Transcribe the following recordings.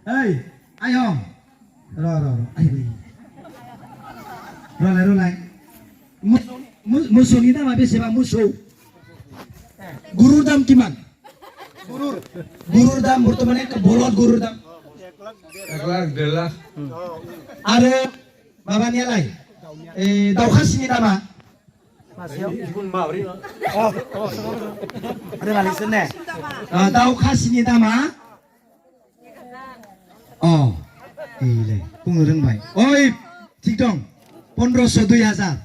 Ê, anh không? Rồi, anh rồi lại. Musuh ni nama apa siapa musuh? Guru dam kiman? Guru dam berteman ke bolot guru dam. Eklar adalah Ada babanya lain. Daukas ni nama. Ada balisan deh. Daukas ni nama. Oh, iya, pengen baik. Oi, tikdong, 15,000.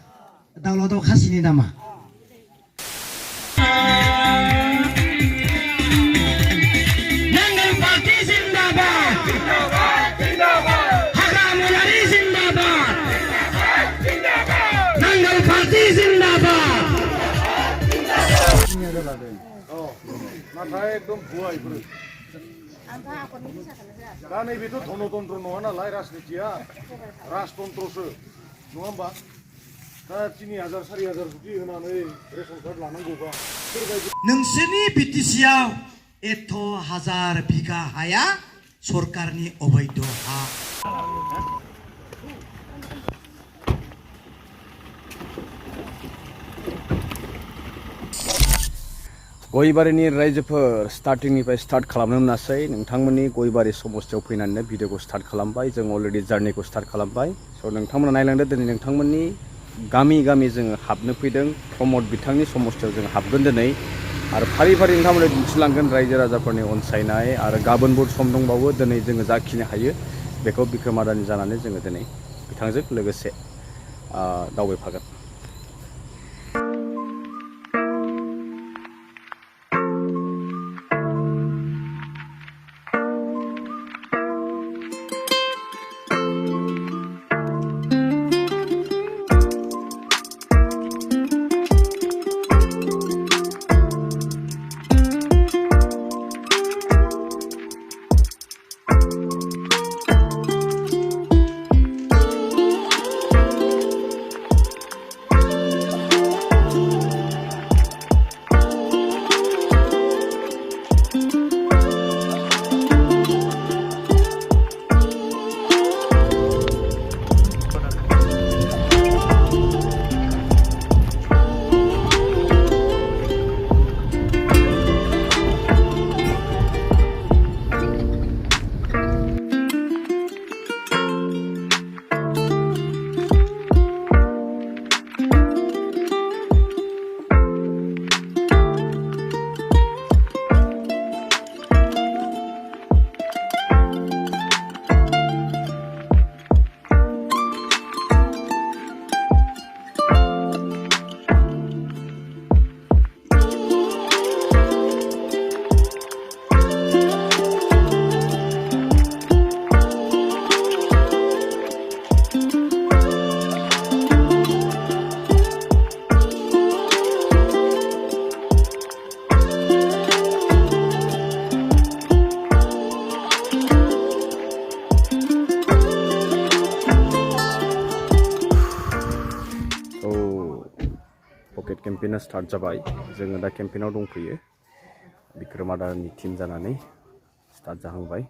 Daukas ni nama. नाथाय एकदम भुवा इफोरो दा नैबेथ' धनतन्त्र नङा नालाय राजनितिया राजतन्त्रसो नङा होमबा दा 3,000 4,000 जुदि होनानै रेशन कार्ड लानांगौबा सोरबायदि नोंसोरनि बिटिसिआव एथ' हाजार बिघा हाया सरकारनि अबैध हा गयबारिनि रायजोफोर स्टार्टिंनिफ्राय स्टार्ट खालामनो मोनासै नोंथांमोननि गयबारि समस्थियाव फैनानै भिडिअखौ स्टार्ट खालामबाय जों अलरेडि जार्निखौ स्टार्ट खालामबाय स' नोंथांमोना नायलांदो दिनै नोंथांमोननि गामि गामि जोङो हाबनो फैदों प्रमद बिथांनि समस्थियाव जों हाबगोन दिनै आरो फारि फारि नोंथांमोननो दिन्थिलांगोन रायजो राजाफोरनि अनसायनाय आरो गाबोनबो सम दंबावो दिनै जोङो जाखिनि हायो बेखौ बिक्रम आदानि जानानै जोङो दिनै बिथांजों लोगोसे दावबायफागोन पकेट केम्पेना स्टार्ट जाबाय जोङो दा केम्पेनाव दंफैयो बिक्रम आदानि टीम जानानै स्टार्ट जाहांबाय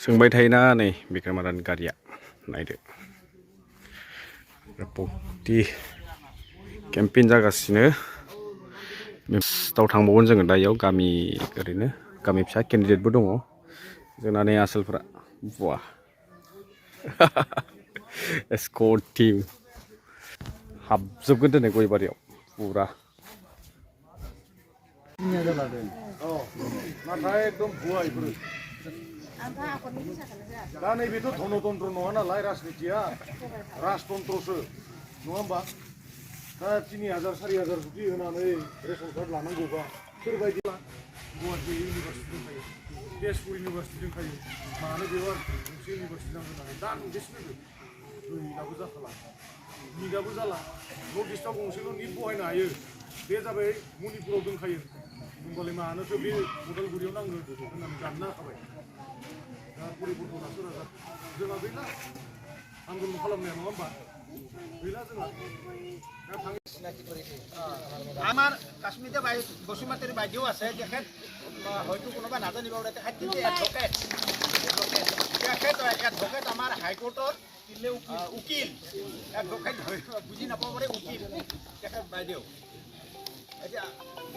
सोंबाय थायोना नै बिक्रम आदानि गारिया नायदो पक्ति केम्पेन जागासिनो नेक्स्टआव थांबावगोन जोङो दा इयाव गामि ओरैनो गामि फिसा केन्डिडेटबो दङ जोंना नै आसोलफोरा बुवा एस्कर्ट टीम हाबजोबगोन दिनै गयबारियाव पुरा नाथाय एकदम भुवा इफोरो दा नैबेथ' धनतन्त्र नङा नालाय राजनितिया राजतन्त्रसो नङा होमबा दा 3,000 4,000 जुदि होनानै रेशन कार्ड लानांगौबा सोरबायदि गुवाहाटी इउनिभार्सिटि दंखायो तेजपुर इउनिभार्सिटि दंखायो मानो बेयाव गंसे इउनिभार्सिटि नांगौ होननानै दा नुगासिनो निटआबो जाखाला निटआबो जाला नर्थ इस्टआव गंसेल' निट बहायनो हायो बे जाबाय मणिपुराव दंखायो होमबालाय मानोथो बे उदालगुरियाव नांगौ होननानै दानना होखाबाय दा परिबर्तना सोरहा जोंहा गैला आन्दलन खालामनाया नङा होमबा गैला जोंहा दा थाङो কাশ্মীৰতে বসুমতীৰ বাইদেউ আছে তেখেত হয়তো কোনোবা নাজানিব পাৰে তেখেত কিন্তু এডভকেট এডভকেট আমাৰ হাইকোৰ্টৰ উকিল এডভকেট বুজি নাপাব পাৰে উকিল তেখেত বাইদেউ এতিয়া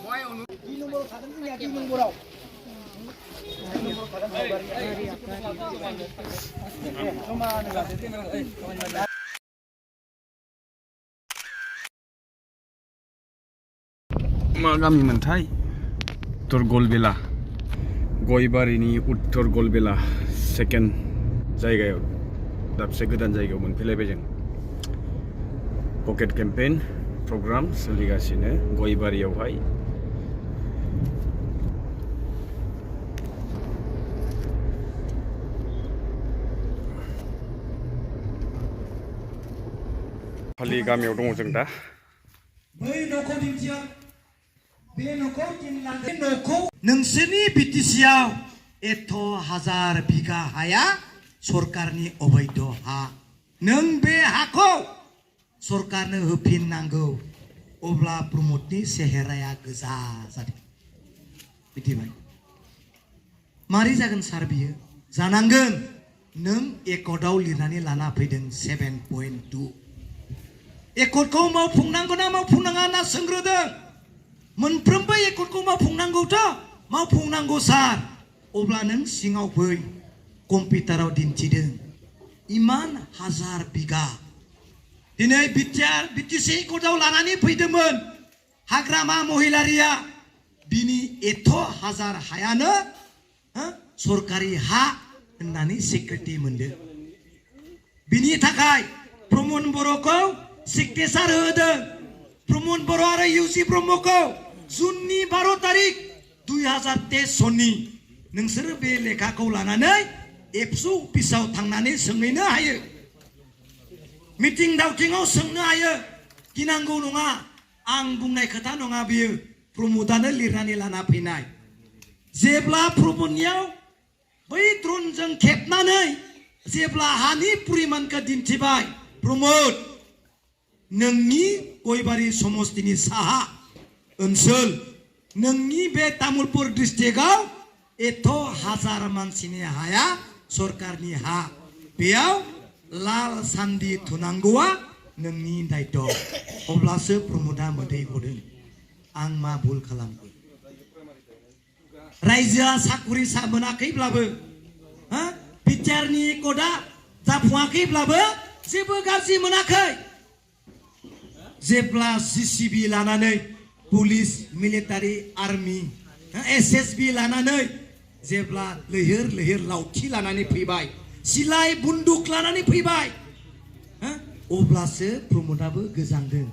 মই দুই নম্বৰ খাদন দুই নম্বৰৰ मा गामिमोनथाय उत्तर गलबेला गयबारिनि उत्तर गलबेला सेकेन्ड जायगायाव दाबसे गोदान जायगायाव मोनफैलायबाय जों पकेट केम्पेइन प्रग्राम सोलिगासिनो गयबारियावहाय खालि गामियाव दङ जों दा बै न'खौ दिन्थिया बे न'खौ बे न'खौ नोंसोरनि बिटिसिआव एथ' हाजार बिगा हाया सरकारनि अबैध हा नों बे हाखौ सरकारनो होफिननांगौ अब्ला प्रमदनि सेहेराया गोजा जादों मिथिबाय मारै जागोन सार बियो जानांगोन नों एकर्डआव लिरनानै लाना फैदों 7.2 एकर्डखौ मावफुंनांगौ ना मावफुंनाङा होनना सोंग्रोदों मोनफ्रोमबो एकर्डखौ मावफुंनांगौथ' मावफुंनांगौ सार अब्ला नों सिङाव फै कम्पिउटाराव दिन्थिदों इमान हाजार बिगा दिनै बिटिसि एकर्डआव लानानै फैदोंमोन हाग्रामा महिलारिया बिनि एथ' हाजार हायानो सरकारि हा होननानै सिक्रेटि मोनदों बिनि थाखाय प्रमद बर'खौ सिगनेचार होदों प्रमद बर' आरो इउसि ब्रह्मखौ जुननि 12 तारिख 2023 सननि नोंसोरो बे लेखाखौ लानानै एबसु अफिसाव थांनानै सोंहैनो हायो मिटिं दावथिङाव सोंनो हायो गिनांगौ नङा आं बुंनाय खोथा नङा बियो प्रमदानो लिरनानै लाना फैनाय जेब्ला प्रमदनियाव बै ड्रनजों खेबनानै जेब्ला हानि परिमानखौ दिन्थिबाय प्रमद नोंनि गयबारि समस्तिनि साहा ओनसोल नोंनि बे तामुलपुर डिस्ट्रिक्टआव एथ' हाजार मानसिनि हाया सरकारनि हा बेयाव लाल सान्दि थुनांगौआ नोंनि दायित्व अब्लासो प्रमदा मोदै गदों आं मा भुल खालामगोन रायजोआ साकरि मोनाखैब्लाबो बिटिआरनि कदआ जाफुङाखैब्लाबो जेबो गाज्रि मोनाखै जेब्ला जिसिबि लानानै पुलिस मिलिटारि आर्मि एसएसबि लानानै जेब्ला लैहोर लैहोर लावथि लानानै फैबाय सिलाय बुन्दुक लानानै फैबाय अब्लासो प्रमदाबो गोजांदों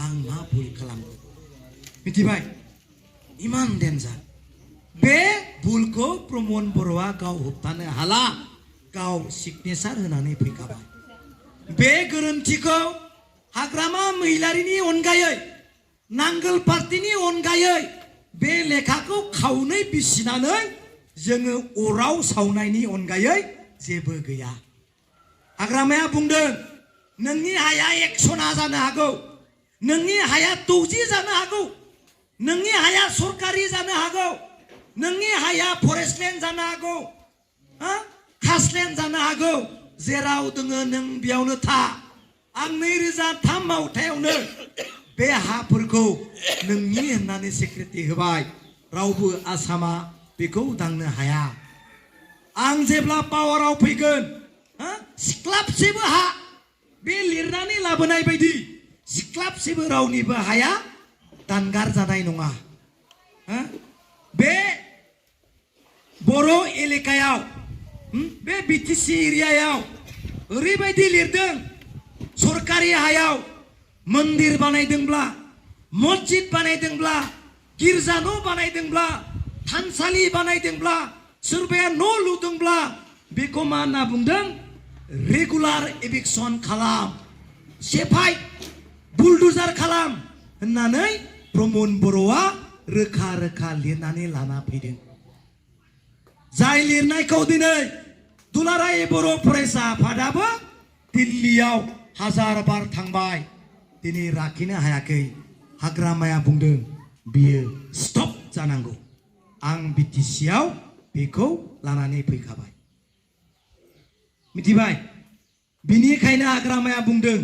आं मा भुल खालामगोन मिथिबाय इमान डेन्जार बे भुलखौ प्रमद बर'आ गाव होबथानो हाला गाव सिगनेचार होनानै फैखाबाय बे गोरोन्थिखौ हाग्रामा महिलारिनि अनगायै नांगोल पार्टिनि अनगायै बे लेखाखौ खावनै बिसिनानै जोङो अराव सावनायनि अनगायै जेबो गैया हाग्रामाया बुंदों नोंनि हाया 100 जानो हागौ नोंनि हाया 60 जानो हागौ नोंनि हाया सरकारि जानो हागौ नोंनि हाया फरेस्ट लेन्ड जानो हागौ खासलेन्ड जानो हागौ जेराव दोङो नों बेयावनो था आं 2003 मायथाइयावनो बे हाफोरखौ नोंनि होननानै सिक्रेटि होबाय रावबो आसामा बेखौ दांनो हाया आं जेब्ला पावाराव फैगोन सिख्लाबसेबो हा बे लिरनानै लाबोनाय बायदि सिख्लाबसेबो रावनिबो हाया दानगार जानाय नङा बे बर' एलेकायाव बे बिटिसि एरियायाव ओरैबायदि लिरदों सरकारि हायाव मन्दिर बानायदोंब्ला मस्जिद बानायदोंब्ला गिर्जा न' बानायदोंब्ला थानसालि बानायदोंब्ला सोरबाया न' लुदोंब्ला बेखौ मा होनना बुंदों रेगुलार एभिक्सन खालाम सेफाय बुलडुजार खालाम होननानै प्रमद बर'आ रोखा रोखा लिरनानै लाना फैदों जाय लिरनायखौ दिनै दुलाराय बर' फरायसा आफादाबो दिल्लीयाव 1000 बार थांबाय दिनै लाखिनो हायाखै हाग्रामाया बुंदों आं बिटिसिआव बेखौ लानानै फैखाबाय मिथिबाय बिनिखायनो हाग्रामाया बुंदों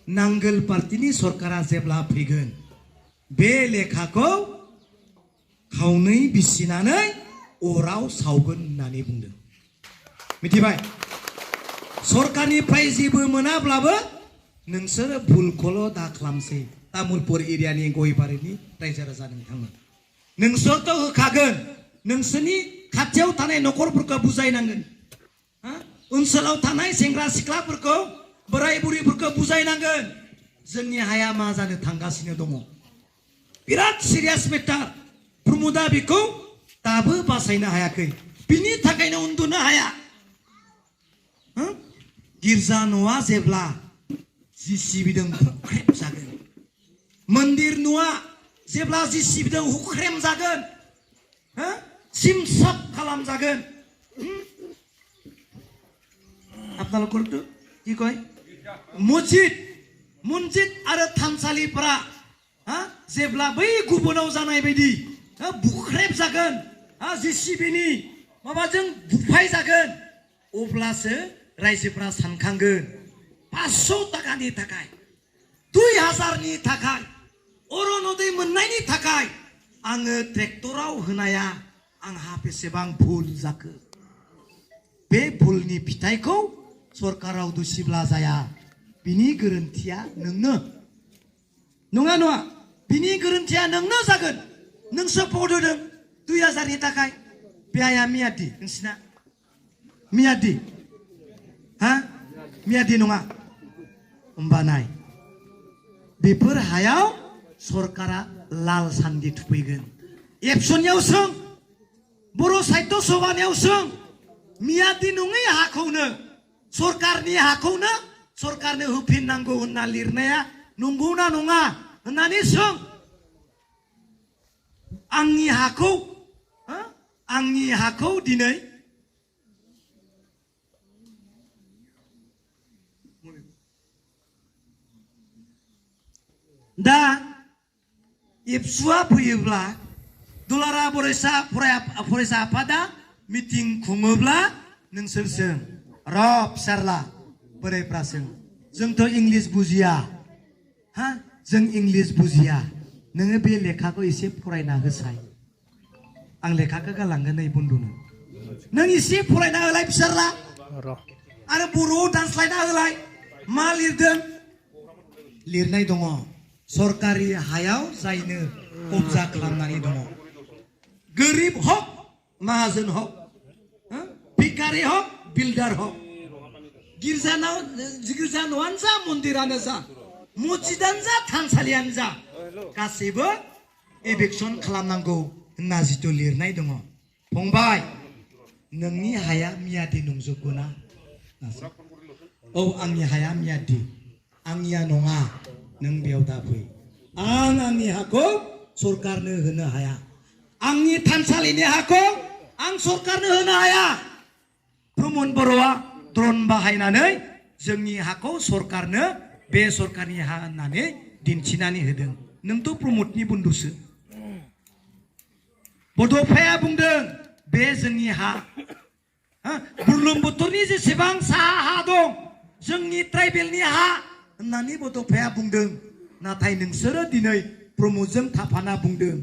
नांगोल पार्टीनि सरकारा जेब्ला फैगोन बे लेखाखौ खावनै बिसिनानै अराव सावगोन होननानै बुंदों मिथिबाय सरकारनिफ्राय जेबो मोनाब्लाबो नोंसोरो भुलखौल' दा खालामसै तामुलपुर एरियानि गयबारिनि रायजो राजा नोंथांमोन नोंसोरथ' होखागोन नोंसोरनि खाथियाव थानाय न'खरफोरखौ बुजायनांगोन ओनसोलाव थानाय सेंग्रा सिख्लाफोरखौ बोराय बुरैफोरखौ बुजायनांगोन जोंनि हाया मा जानो थांगासिनो दङ बिराद सिरियास मेटार प्रमोदा बेखौ दाबो बासायनो हायाखै बिनि थाखायनो उन्दुनो हाया गिर्जा न'आ जेब्ला जिसिबिदों हुख्रेम जागोन मन्दिर न'आ जेब्ला जिसिबिदों हुख्रेम जागोन सिमसाब खालामजागोन आपनालोकरथ' কি কয় मस्जिद आरो थानसालिफोरा जेब्ला बै गुबुनाव जानाय बायदि बुख्रेब जागोन जिसिबिनि माबाजों बुफाय जागोन अब्लासो रायजोफ्रा सानखांगोन 500 थाखानि थाखाय 2000नि थाखाय अरुणोदय मोननायनि थाखाय आङो ट्रेक्टराव होनाया आंहा बेसेबां भुल जाखो बे भुलनि फिथाइखौ सरकाराव दुसिब्ला जाया बिनि गोरोन्थिया नोंनो नङा नङा बिनि गोरोन्थिया नोंनो जागोन नोंसो भट होदों 2000नि थाखाय बे हाया मियादि नोंसिना मियादि मियादि नङा होमबा नाय बेफोर हायाव सरकारा लाल सान्दि थुफैगोन एबसुनियाव सों बर' साहित्य सभानियाव सों मियादि नङै हाखौनो सरकारनि हाखौनो सरकारनो होफिननांगौ होनना लिरनाया नंगौना नङा होननानै सों आंनि हाखौ दिनै दा एबसुआ फैयोब्ला दुलारा फरायसा आफादा मिटिं खुङोब्ला नोंसोर सों र' फिसारला बोरायफ्रा सों जोंथ' इंलिस बुजिया जों इंलिस बुजिया नोङो बे लेखाखौ एसे फरायना होसाय आं लेखाखौ गालांगोन नै बन्दुनो नों एसे फरायना होलाय फिसारला आरो बर'आव दानस्लायना होलाय मा लिरदों लिरनाय दङ सरकारि हायाव जायनो कब्जा खालामनानै दङ गोरिब हक माहाजोन हक भिखारि हक बिल्डार हक गिर्जा न'आनो जा मन्दिरानो जा मस्जिदानो जा थानसालियानो जा गासैबो एभिक्सन खालामनांगौ होनना जिथु लिरनाय दङ फंबाय नोंनि हाया मियादि नंजोबगौना औ आंनि हाया मियादि आंनिया नङा नों बेयाव दा फै आंनि हाखौ सरकारनो होनो हाया आंनि थानसालिनि हाखौ आं सरकारनो होनो हाया प्रमद बर'आ ड्रन बाहायनानै जोंनि हाखौ सरकारनो बे सरकारनि हा होननानै दिन्थिनानै होदों नोंथ' प्रमदनि बन्धुसो बड'फाया बुंदों बे जोंनि हा बुरलुंबुथुरनि जेसेबां साहा हा दं जोंनि ट्राइबेलनि हा होननानै बड'फाया बुंदों नाथाय नोंसोरो दिनै प्रमदजों थाफाना बुंदों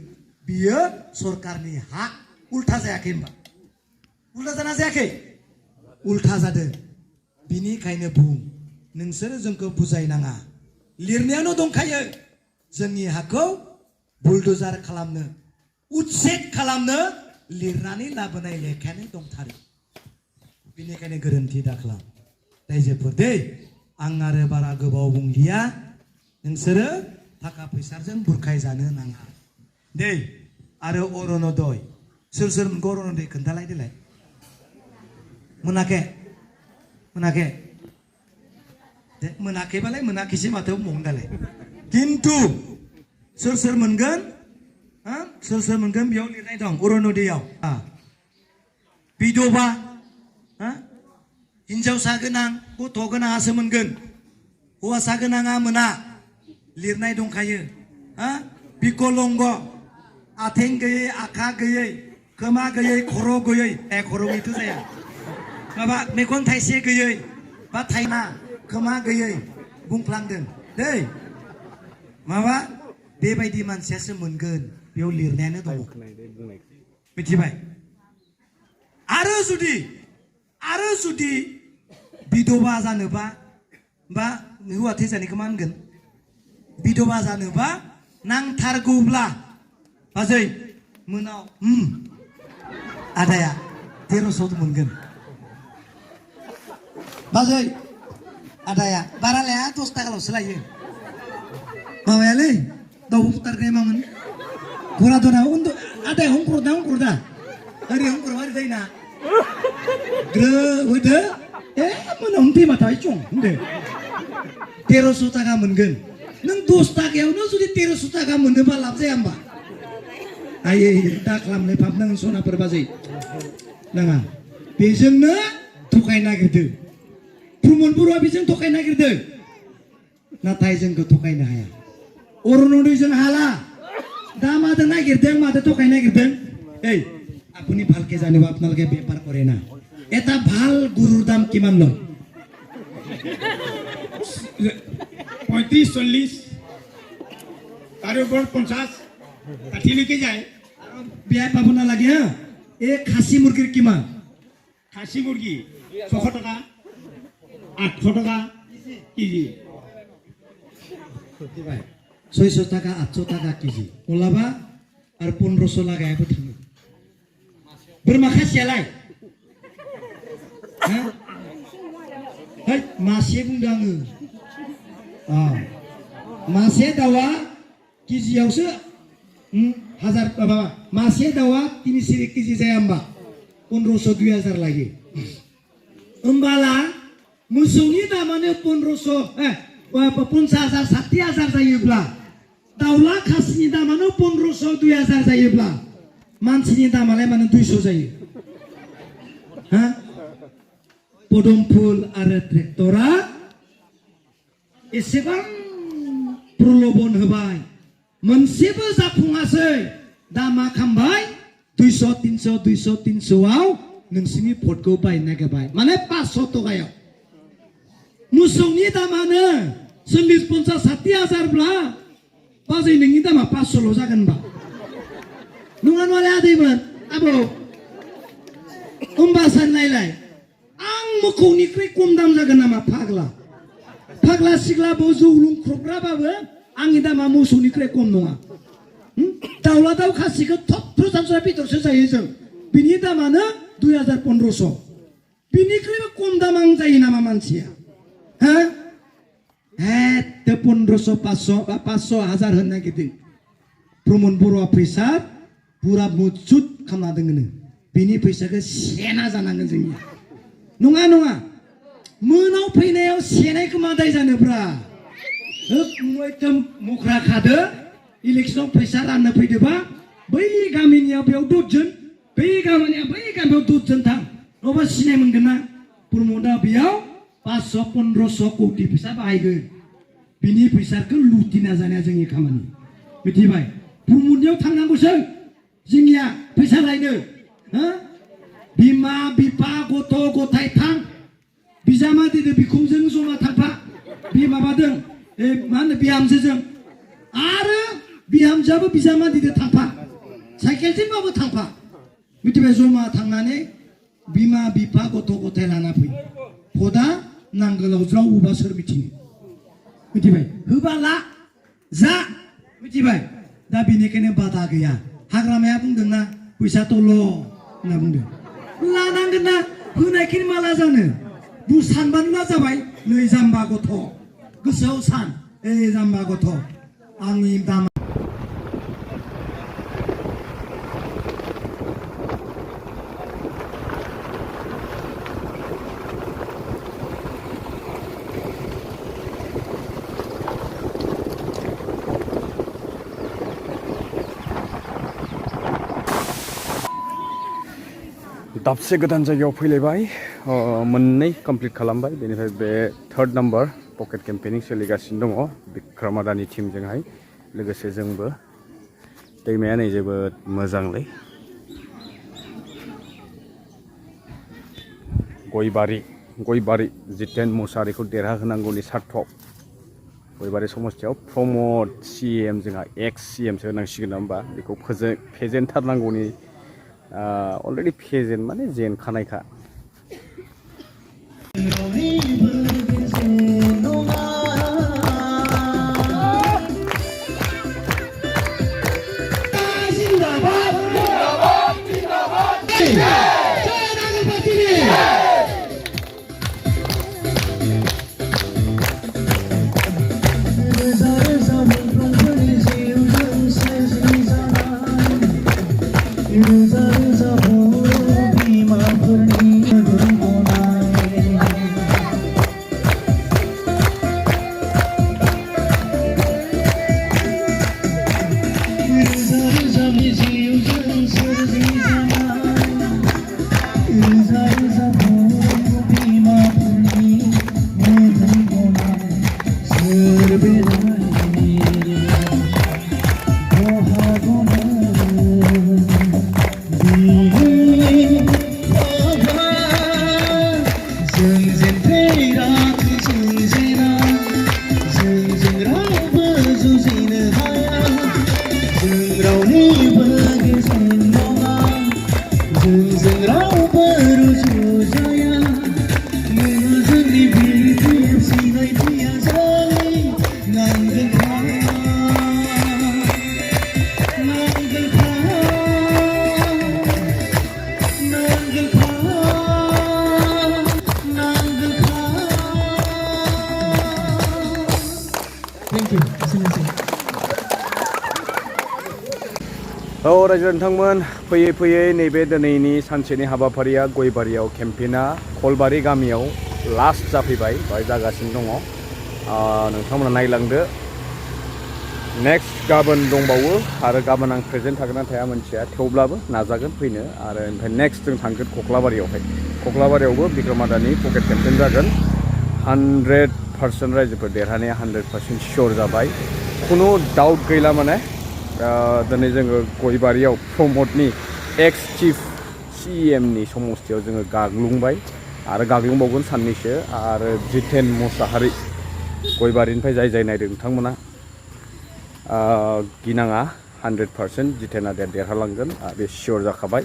बियो सरकारनि हा उल्था जायाखै होनबा उल्था जाना जायाखै उल्था जादों बिनिखायनो बुं नोंसोरो जोंखौ बुजायनाङा लिरनायावनो दंखायो जोंनि हाखौ बुलडोजार खालामनो उच्छेद खालामनो लिरनानै लाबोनाय लेखायानो दंथारो बिनिखायनो गोरोन्थि दा खालाम रायजोफोर दै आं आरो बारा गोबाव बुंलिया नोंसोरो थाखा फैसाजों बुरखाय जानो नाङा दै आरो अरुणोदय सोर सोर मोनगौ अरुणोदय खोन्थालाय देलाय मोनाखै मोनाखैबालाय मोनाखैसै माथो बुंबावगोन दालाय खिन्थु सोर सोर मोनगोन बेयाव लिरनाय दं अरुणोदयाव बिधबा हिनजावसा गोनां गथ' गोनाङासो मोनगोन हौवासा गोनाङा मोना लिरनाय दंखायो बिकलंग आथें गैयै आखा गैयै खोमा गैयै खर' गैयै खर' गैयैथ' जाया माबा मेगन थाइसे गैयै बा थाइना खोमा गैयै बुंफ्लांदों दै माबा बेबायदि मानसियासो मोनगोन बेयाव लिरनायानो दङ मिथिबाय आरो जुदि बिधवा जानोबा बा हौवा थैजानायखौ मा होनगोन बिधवा जानोबा नांथारगौब्ला बाजै मोनाव आदाया 1300 मोनगोन बाजै आदाया बारा लाया 10 थाखाल'सो लायो माबायालै दाउ बुथारग्राया मामोन घरा दना आदाया हंख्रदा ओरै हंख्र ओरै जायोना ग्रोब होदो मोनावनो दैमा थाबाय चं होनदो 1300 थाखा मोनगोन नों 10 थाखायावनो जुदि 1300 थाखा मोनोबा लाब जाया होमबा आयै दा खालामनाय फाब नाङो सनाफोर बाजै नाङा बेजोंनो थगायनो नागिरदो प्रमद बर'आ बेजों थगायनो नागिरदो नाथाय जोंखौ थगायनो हाया अरुणोदयजों हाला दा मादों नागिरदों मादों थगायनो नागिरदों আপুনি ভালকে জানিব আপোনালোকে বেপার করে না এটা ভাল গরুর দাম কিমান লয় 35-40 তার উপর 50 ষাঠিলৈকে যায় বেয়া পাব নালাগে হা এই খাচী মুৰ্গীৰ কিমান খাচী মুৰ্গী 600 টাকা 800 টাকা কেজি 600 টাকা 800 টাকা কেজি ওলাবা আর 1500 লাগাयाबो थाङो बोरमा खासियालाय मासे बुंदों आङो मासे दाउआ केजियावसो 1000 माबा मासे दाउआ 300 केजि जाया होमबा 1500-2000 लायो होमबाला मोसौनि दामानो 1500 50,000 60,000 जायोब्ला दाउला खासिनि दामानो 1500-2000 जायोब्ला मानसिनि दामालाय मानो 200 जायो हा पदम फुल आरो ट्रेक्टरा एसेबां प्रलोभन होबाय मोनसेबो जाफुङासै दामा खामबाय 200-300 आव नोंसिनि भटखौ बायनो नागिरबाय माने 500 टकायाव मोसौनि दामानो 40-50-60,000 ब्ला बाजै नोंनि दामा 500ल' जागोन बा नङा नङालाय आदैमोन आबौ होमबा साननायलाय आं मोखौनिख्रुइ खम दाम जागोन नामा फाग्ला सिग्लाबो जौ लोंख्रबग्राबाबो आंनि दामा मोसौनिख्रुइ खम नङा दाउला दाउ खासिखौ थब सानसुरा बेदरसो जायो जों बिनि दामानो 2000-1500 बिनिख्रुइबो खम दाम आं जायो नामा मानसिया हा 1500-500 बा 500,000 होनो नागिरदों प्रमद बर'आ फैसा पुरा मुजुद खालामना दोङो बिनि फैसाखौ सेना जानांगोन जोंनिया नङा मोनाव फैनायाव सेनायखौ मा दाय जानोब्रा एकदम मुख्रा खादो इलेक्सनाव फैसा राननो फैदोबा बै गामिनिया बेयाव 10 जन बै गामिनिया बै गामियाव 10 जन थां नङाबा सिनाय मोनगोन ना प्रमदा बेयाव 500-1500 कोटी फैसा बाहायगोन बिनि फैसाखौ लुटिना जानाया जोंनि खामानि मिथिबाय प्रमदनियाव थांनांगौसो जोंनिया फैसा लायनो बिमा बिफा गथ' गथाय थां बिजामादैजों बिखुनजों जमा थांफा बे माबादों मा होनो बिहामजोजों आरो बिहामजोआबो बिजामादैजों थांफा साइकेलजोंबाबो थांफा मिथिबाय जमा थांनानै बिमा बिफा गथ' गथाय लाना फै भटआ नांगोलाव ज्रावबा सोर मिथिनो मिथिबाय होबाला जा मिथिबाय दा बेनिखायनो बादा गैया हाग्रामाया बुंदोंना फैसाथ'ल' होनना बुंदों लानांगोन ना होनायखिनि माला जानो सानबानो जाबाय नै जाम्बा गथ' गोसोआव सान जाम्बा गथ' आंनि दामा दाबसे गोदान जायगायाव फैलायबाय मोननै कमप्लिट खालामबाय बेनिफ्राय बे 3rd नाम्बार पकेट केम्पेनिं सोलिगासिनो दङ बिक्रम आदानि टीमजोंहाय लोगोसे जोंबो दैमाया नै जोबोद मोजांलै गयबारि जितेन मुसाहारिखौ देरहाहोनांगौनि सार्थआव गयबारि समस्थियाव प्रमद CM जोंहा एक्स CMसो होनांसिगोन नङा होमबा बेखौ फेजेनथारनांगौनि अलरेडि फेजेन माने जेनखानायखा रायजो नोंथांमोन फैयै नैबे दिनैनि सानसेनि हाबाफारिया गयबारियाव केम्पेइना खलबारि गामियाव लास्ट जाफैबाय बाय जागासिनो दङ नोंथांमोना नायलांदो नेक्स्ट गाबोन दंबावो आरो गाबोन आं प्रेजेन्ट थागोन ना थाया मोनथिया थेवब्लाबो नाजागोन फैनो आरो ओमफ्राय नेक्स्ट जों थांगोन कक्लाबारियावबो बिक्रम आदानि पकेट केम्पेइन जागोन 100% रायजोफोर देरहानाया 100% सियर जाबाय खुनु डाउट गैला माने दिनै जोङो गयबारियाव प्रमदनि एक्स चिफ CMनि समस्थियाव जोङो गाग्लुंबाय आरो गाग्लुंबावगोन साननैसो आरो जितेन मुसाहारि गयबारिनिफ्राय जाय नायदों बिथांमोना गिनाङा 100% जितेना देरहालांगोन बे सियर जाखाबाय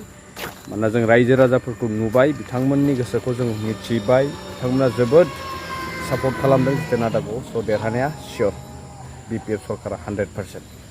मानोना जों रायजो राजाफोरखौ नुबाय बिथांमोननि गोसोखौ जों मिथिबाय बिथांमोना जोबोद सापर्ट खालामदों जितेन आदाखौ स' देरहानाया सियर BPF सरकारा 100%